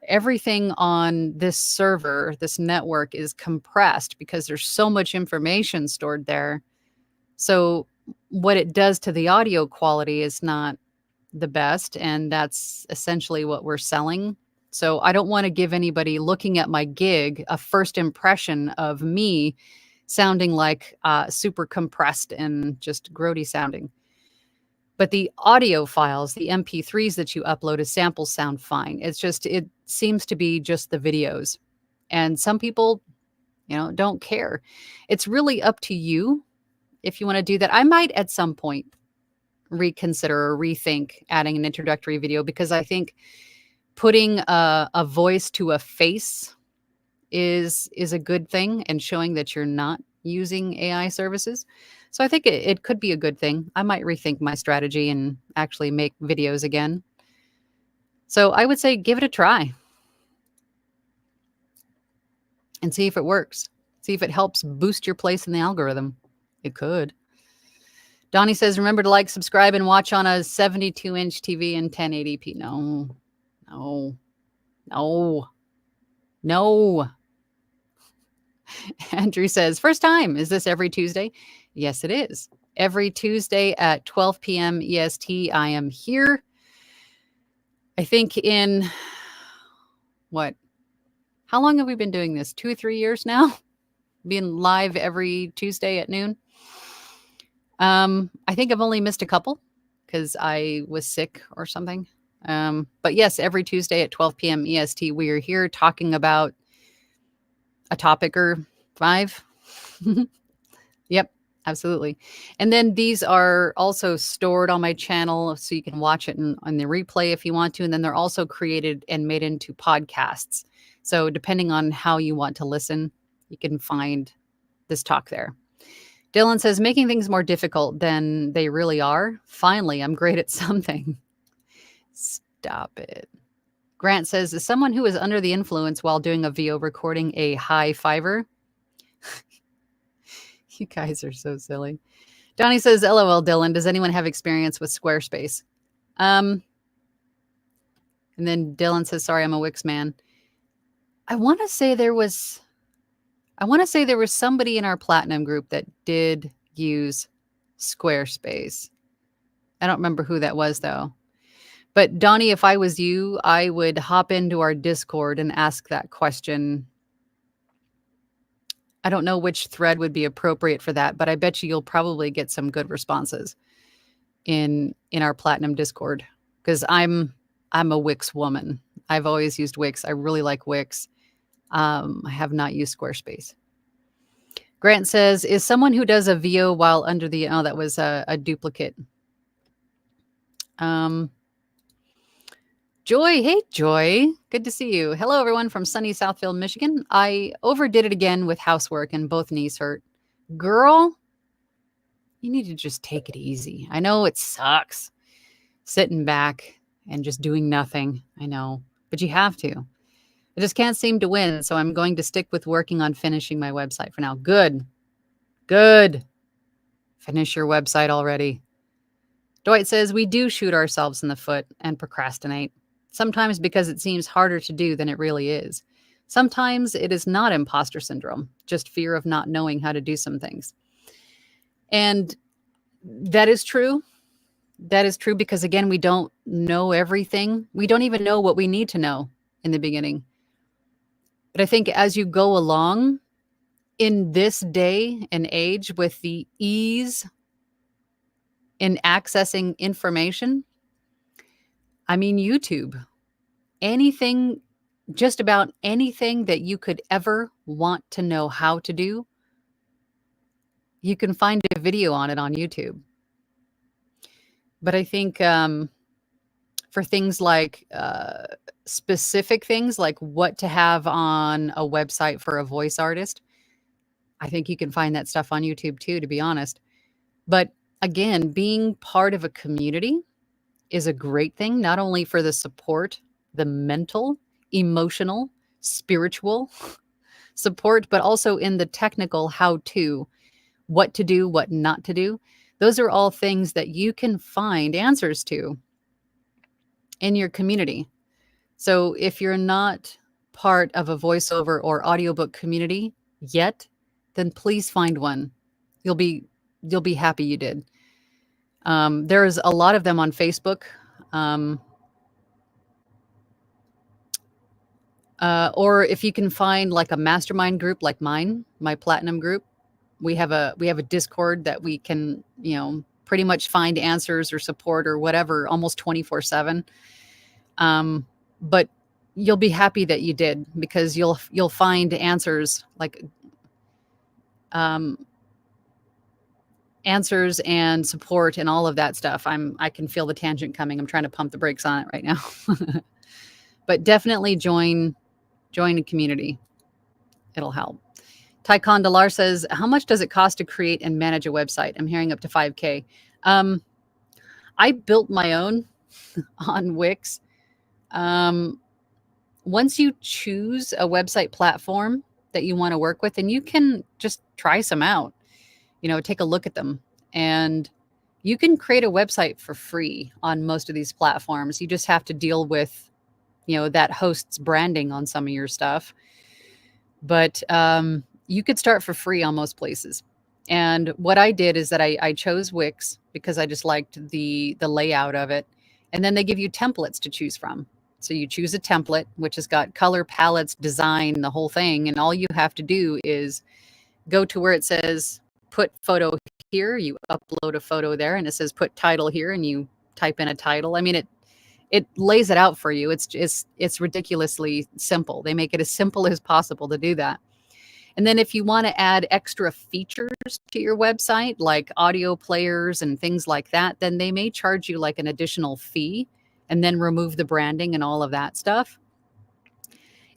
everything on this server, this network, is compressed because there's so much information stored there. So what it does to the audio quality is not the best, and that's essentially what we're selling. So I don't want to give anybody looking at my gig a first impression of me sounding like super compressed and just grody sounding. But the audio files, the MP3s that you upload as samples sound fine. It seems to be just the videos. And some people, don't care. It's really up to you if you want to do that. I might at some point reconsider or rethink adding an introductory video because I think putting a voice to a face is a good thing and showing that you're not using AI services. So I think it could be a good thing. I might rethink my strategy and actually make videos again. So I would say give it a try and see if it works. See if it helps boost your place in the algorithm. It could. Donnie says, remember to like, subscribe, and watch on a 72-inch TV in 1080p. No. Andrew says, first time. Is this every Tuesday? Yes, it is. Every Tuesday at 12 p.m. EST, I am here. I think in how long have we been doing this? 2 or 3 years now? Being live every Tuesday at noon. I think I've only missed a couple because I was sick or something. But yes, every Tuesday at 12 p.m. EST, we are here talking about a topic or 5. Yep, absolutely. And then these are also stored on my channel so you can watch it on the replay if you want to. And then they're also created and made into podcasts. So depending on how you want to listen, you can find this talk there. Dylan says, making things more difficult than they really are. Finally, I'm great at something. Stop it. Grant says, is someone who is under the influence while doing a VO recording a high Fiverr? You guys are so silly. Donnie says, LOL, Dylan, does anyone have experience with Squarespace? And then Dylan says, sorry, I'm a Wix man. I want to say there was somebody in our platinum group that did use Squarespace. I don't remember who that was, though. But Donnie, if I was you, I would hop into our Discord and ask that question. I don't know which thread would be appropriate for that, but I bet you'll probably get some good responses in our platinum Discord because I'm a Wix woman. I've always used Wix. I really like Wix. I have not used Squarespace. Grant says, is someone who does a VO while under the, that was a duplicate. Joy, hey Joy, good to see you. Hello everyone from sunny Southfield, Michigan. I overdid it again with housework and both knees hurt. Girl, you need to just take it easy. I know it sucks sitting back and just doing nothing. I know, but you have to. I just can't seem to win, so I'm going to stick with working on finishing my website for now. Good. Finish your website already. Dwight says, we do shoot ourselves in the foot and procrastinate, sometimes because it seems harder to do than it really is. Sometimes it is not imposter syndrome, just fear of not knowing how to do some things. And that is true. That is true because, again, we don't know everything. We don't even know what we need to know in the beginning. But I think as you go along in this day and age with the ease in accessing information, I mean, YouTube, anything, just about anything that you could ever want to know how to do, you can find a video on it on YouTube. But I think for things like specific things like what to have on a website for a voice artist, I think you can find that stuff on YouTube too, to be honest. But again, being part of a community is a great thing, not only for the support, the mental, emotional, spiritual support, but also in the technical how to, what to do, what not to do. Those are all things that you can find answers to in your community. So if you're not part of a voiceover or audiobook community yet, then please find one. You'll be happy you did. There's a lot of them on Facebook. Or if you can find like a mastermind group like mine, my platinum group, we have a Discord that we can, pretty much find answers or support or whatever almost 24/7. But you'll be happy that you did because you'll find answers like answers and support and all of that stuff. I can feel the tangent coming. I'm trying to pump the brakes on it right now. But definitely join a community. It'll help. Ty Condalar says, how much does it cost to create and manage a website? I'm hearing up to $5K. I built my own on Wix. Once you choose a website platform that you want to work with, and you can just try some out, take a look at them, and you can create a website for free on most of these platforms. You just have to deal with, that host's branding on some of your stuff. But you could start for free on most places. And what I did is that I chose Wix because I just liked the layout of it. And then they give you templates to choose from. So you choose a template, which has got color palettes, design, the whole thing. And all you have to do is go to where it says put photo here. You upload a photo there, and it says put title here, and you type in a title. I mean, it lays it out for you. It's ridiculously simple. They make it as simple as possible to do that. And then if you want to add extra features to your website, like audio players and things like that, then they may charge you like an additional fee and then remove the branding and all of that stuff.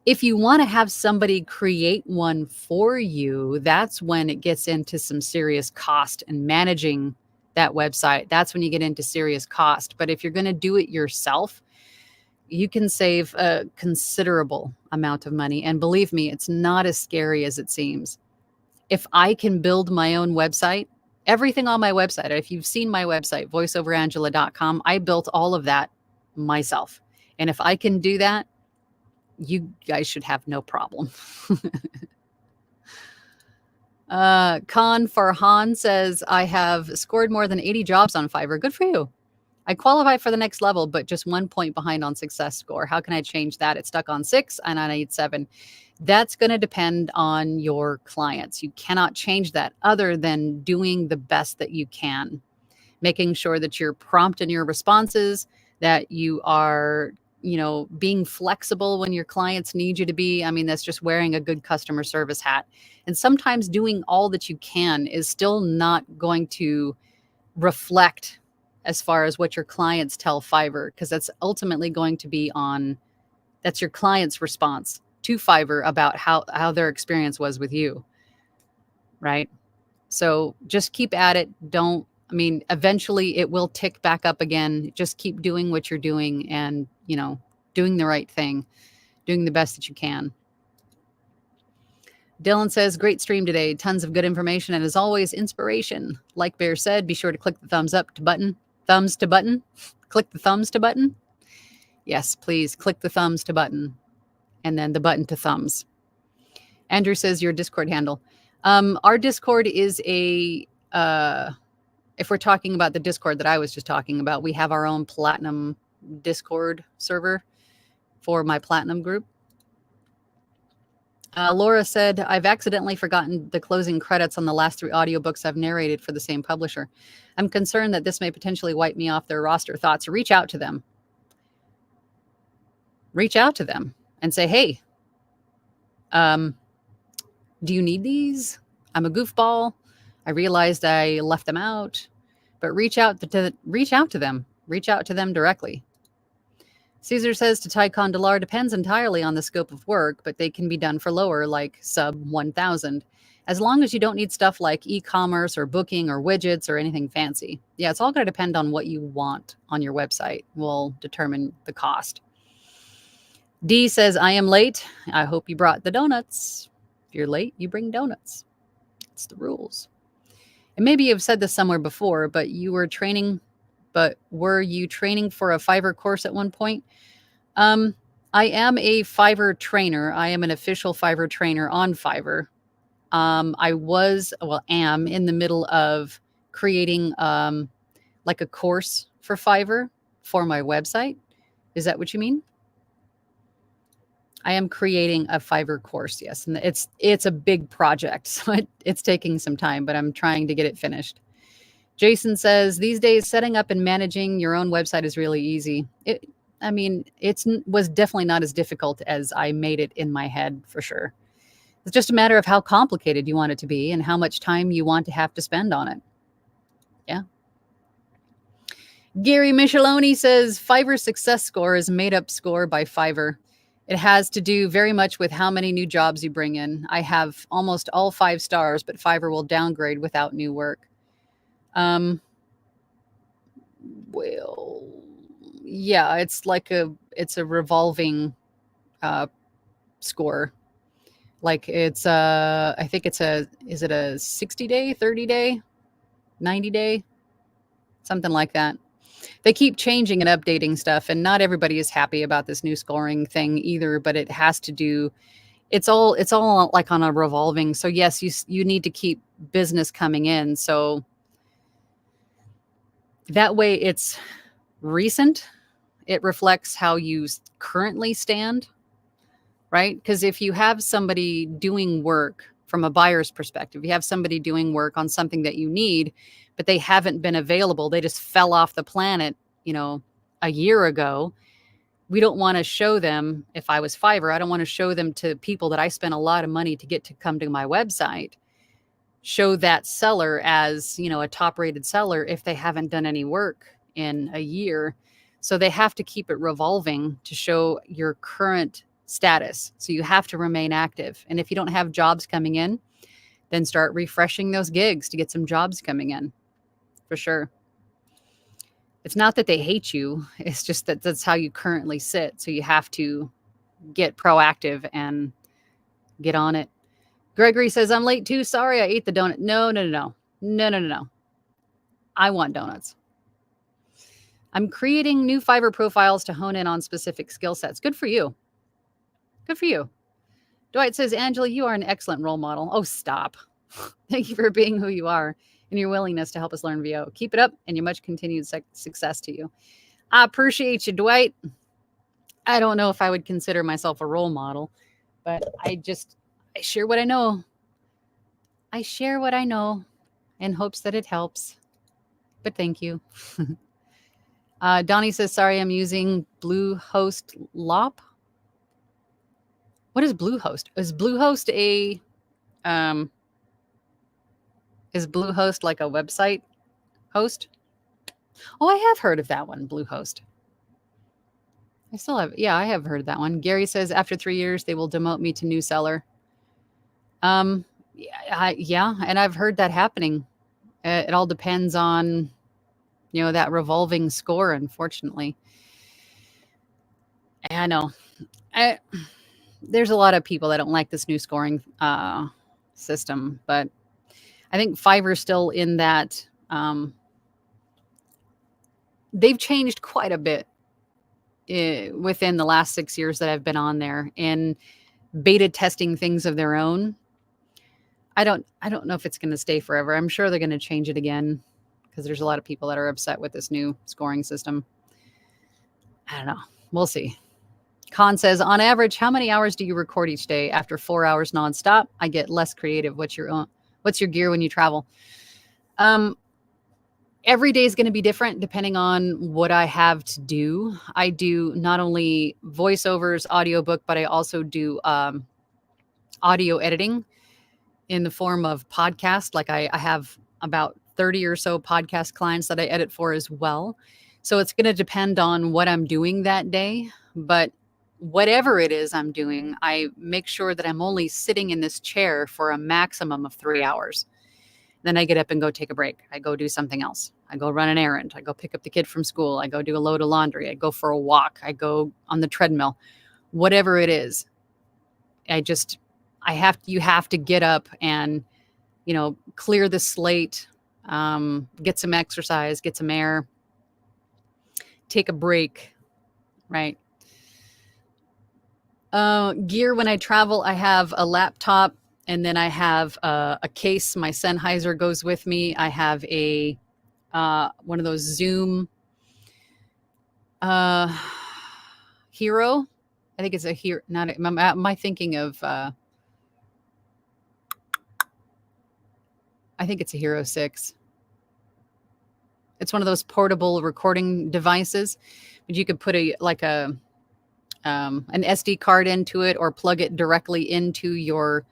If you want to have somebody create one for you, that's when it gets into some serious cost and managing that website. That's when you get into serious cost. But if you're going to do it yourself, you can save a considerable amount of money. And believe me, it's not as scary as it seems. If I can build my own website, everything on my website, if you've seen my website, voiceoverangela.com, I built all of that myself. And if I can do that, you guys should have no problem. Khan Farhan says, I have scored more than 80 jobs on Fiverr. Good for you. I qualify for the next level, but just 1 point behind on success score. How can I change that? It's stuck on 6 and I need 7. That's going to depend on your clients. You cannot change that other than doing the best that you can, making sure that you're prompt in your responses, that you are, being flexible when your clients need you to be. I mean, that's just wearing a good customer service hat. And sometimes doing all that you can is still not going to reflect as far as what your clients tell Fiverr, because that's ultimately going to be that's your client's response to Fiverr about how their experience was with you, right? So just keep at it. Eventually it will tick back up again. Just keep doing what you're doing and, doing the right thing, doing the best that you can. Dylan says, great stream today. Tons of good information and as always, inspiration. Like Bear said, be sure to click the thumbs to button. Click the thumbs to button. Yes, please click the thumbs to button and then the button to thumbs. Andrew says your Discord handle. Our Discord is if we're talking about the Discord that I was just talking about, we have our own Platinum Discord server for my Platinum group. Laura said, I've accidentally forgotten the closing credits on the last 3 audiobooks I've narrated for the same publisher. I'm concerned that this may potentially wipe me off their roster. Thoughts? Reach out to them. Reach out to them and say, hey, do you need these? I'm a goofball. I realized I left them out, but reach out to them. Reach out to them directly. Caesar says to Ty Condolar depends entirely on the scope of work, but they can be done for lower, like sub 1,000, as long as you don't need stuff like e-commerce or booking or widgets or anything fancy. Yeah, it's all going to depend on what you want on your website. Will determine the cost. D says, I am late. I hope you brought the donuts. If you're late, you bring donuts. It's the rules. And maybe you've said this somewhere before, but were you training for a Fiverr course at one point? I am a Fiverr trainer. I am an official Fiverr trainer on Fiverr. I am in the middle of creating like a course for Fiverr for my website. Is that what you mean? I am creating a Fiverr course, yes. And it's a big project, so it's taking some time, but I'm trying to get it finished. Jason says, these days, setting up and managing your own website is really easy. It was definitely not as difficult as I made it in my head, for sure. It's just a matter of how complicated you want it to be and how much time you want to have to spend on it. Yeah. Gary Micheloni says, Fiverr success score is a made-up score by Fiverr. It has to do very much with how many new jobs you bring in. I have almost all 5 stars, but Fiverr will downgrade without new work. Well, yeah, it's a revolving score. Like it's I think is it a 60-day, 30-day, 90-day, something like that. They keep changing and updating stuff, and not everybody is happy about this new scoring thing either, but it has to do, it's all like on a revolving. So yes, you need to keep business coming in. So that way it's recent. It reflects how you currently stand, right? Because if you have somebody doing work from a buyer's perspective, you have somebody doing work on something that you need, but they haven't been available. They just fell off the planet, a year ago. We don't want to show them, if I was Fiverr, I don't want to show them to people that I spent a lot of money to get to come to my website. Show that seller as, a top-rated seller if they haven't done any work in a year. So they have to keep it revolving to show your current status. So you have to remain active. And if you don't have jobs coming in, then start refreshing those gigs to get some jobs coming in, for sure. It's not that they hate you. It's just that that's how you currently sit. So you have to get proactive and get on it. Gregory says, I'm late too. Sorry, I ate the donut. No. I want donuts. I'm creating new Fiverr profiles to hone in on specific skill sets. Good for you. Good for you. Dwight says, Angela, you are an excellent role model. Oh, stop. Thank you for being who you are and your willingness to help us learn VO. Keep it up and your much continued success to you. I appreciate you, Dwight. I don't know if I would consider myself a role model, but I share what I know. I share what I know in hopes that it helps. But thank you. Donnie says, sorry, I'm using Bluehost Lop. What is Bluehost? Is Bluehost is Bluehost like a website host? Oh, I have heard of that one, Bluehost. I have heard of that one. Gary says, after 3 years, they will demote me to new seller. Yeah, and I've heard that happening. It all depends on, that revolving score, unfortunately. I know. There's a lot of people that don't like this new scoring system, but I think Fiverr's still in that. They've changed quite a bit within the last 6 years that I've been on there and beta testing things of their own. I don't know if it's going to stay forever. I'm sure they're going to change it again because there's a lot of people that are upset with this new scoring system. I don't know. We'll see. Khan says, on average, how many hours do you record each day? After 4 hours nonstop, I get less creative. What's your gear when you travel? Every day is going to be different depending on what I have to do. I do not only voiceovers, audiobook, but I also do audio editing in the form of podcast. Like I have about 30 or so podcast clients that I edit for as well. So it's going to depend on what I'm doing that day. But whatever it is I'm doing, I make sure that I'm only sitting in this chair for a maximum of 3 hours. Then I get up and go take a break. I go do something else. I go run an errand. I go pick up the kid from school. I go do a load of laundry. I go for a walk. I go on the treadmill. Whatever it is, you have to get up and, clear the slate, get some exercise, get some air, take a break, right? Gear when I travel, I have a laptop, and then I have a case. My Sennheiser goes with me. I have a one of those Zoom Hero. I think it's a Hero. Not. Am I thinking of? I think it's a Hero 6. It's one of those portable recording devices, but you could put an SD card into it or plug it directly into your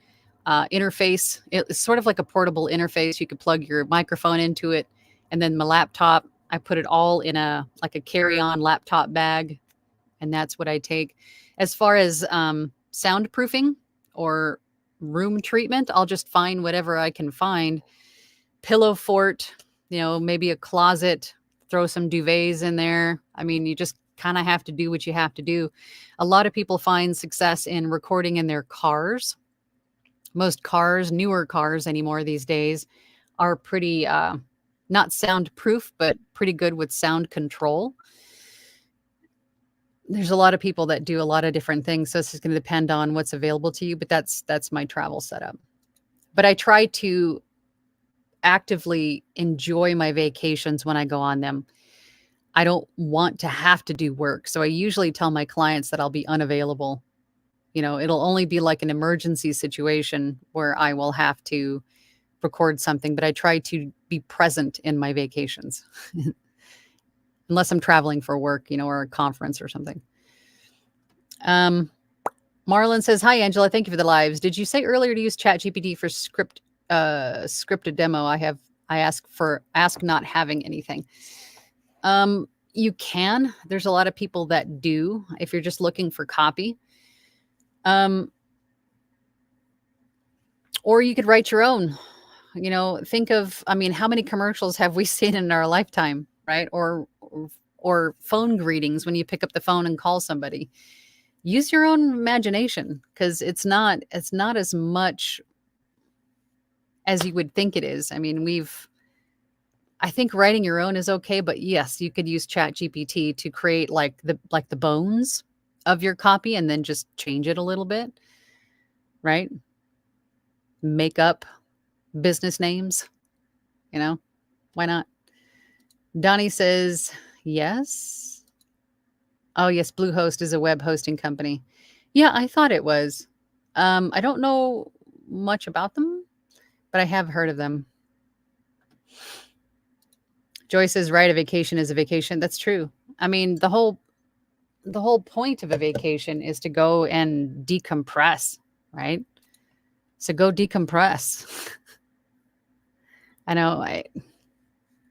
interface. It's sort of like a portable interface. You could plug your microphone into it, and then my laptop, I put it all in a carry-on laptop bag, and that's what I take. As far as soundproofing or room treatment, I'll just find whatever I can find. Pillow fort, maybe a closet, throw some duvets in there. I mean, you just kind of have to do what you have to do. A lot of people find success in recording in their cars. Most cars, newer cars anymore these days, are pretty not soundproof, but pretty good with sound control. There's a lot of people that do a lot of different things, so this is going to depend on what's available to you, but that's my travel setup. But I try to actively enjoy my vacations when I go on them. I don't want to have to do work, so I usually tell my clients that I'll be unavailable. It'll only be like an emergency situation where I will have to record something, but I try to be present in my vacations. Unless I'm traveling for work, or a conference or something. Marlon says, hi, Angela. Thank you for the lives. Did you say earlier to use ChatGPT for scripted demo? I ask not having anything. You can. There's a lot of people that do if you're just looking for copy. Or you could write your own. Think of, how many commercials have we seen in our lifetime, right? Or phone greetings when you pick up the phone and call somebody. Use your own imagination, because it's not as much as you would think it is. I think writing your own is okay, but yes, you could use ChatGPT to create like the bones of your copy and then just change it a little bit, right? Make up business names, why not? Donnie says, yes. Oh, yes, Bluehost is a web hosting company. Yeah, I thought it was. I don't know much about them, but I have heard of them. Joyce says, right, a vacation is a vacation. That's true. The whole point of a vacation is to go and decompress, right? So go decompress. I know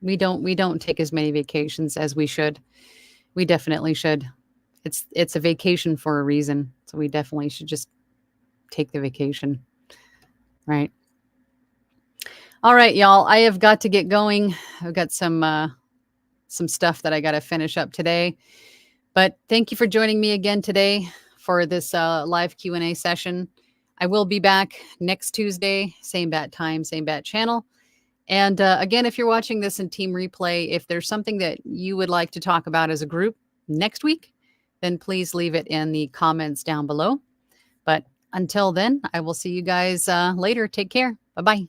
we don't take as many vacations as we should. We definitely should. It's a vacation for a reason. So we definitely should just take the vacation. Right. All right, y'all. I have got to get going. I've got some stuff that I got to finish up today. But thank you for joining me again today for this live Q&A session. I will be back next Tuesday, same bat time, same bat channel. And again, if you're watching this in team replay, if there's something that you would like to talk about as a group next week, then please leave it in the comments down below. But until then, I will see you guys later. Take care. Bye-bye.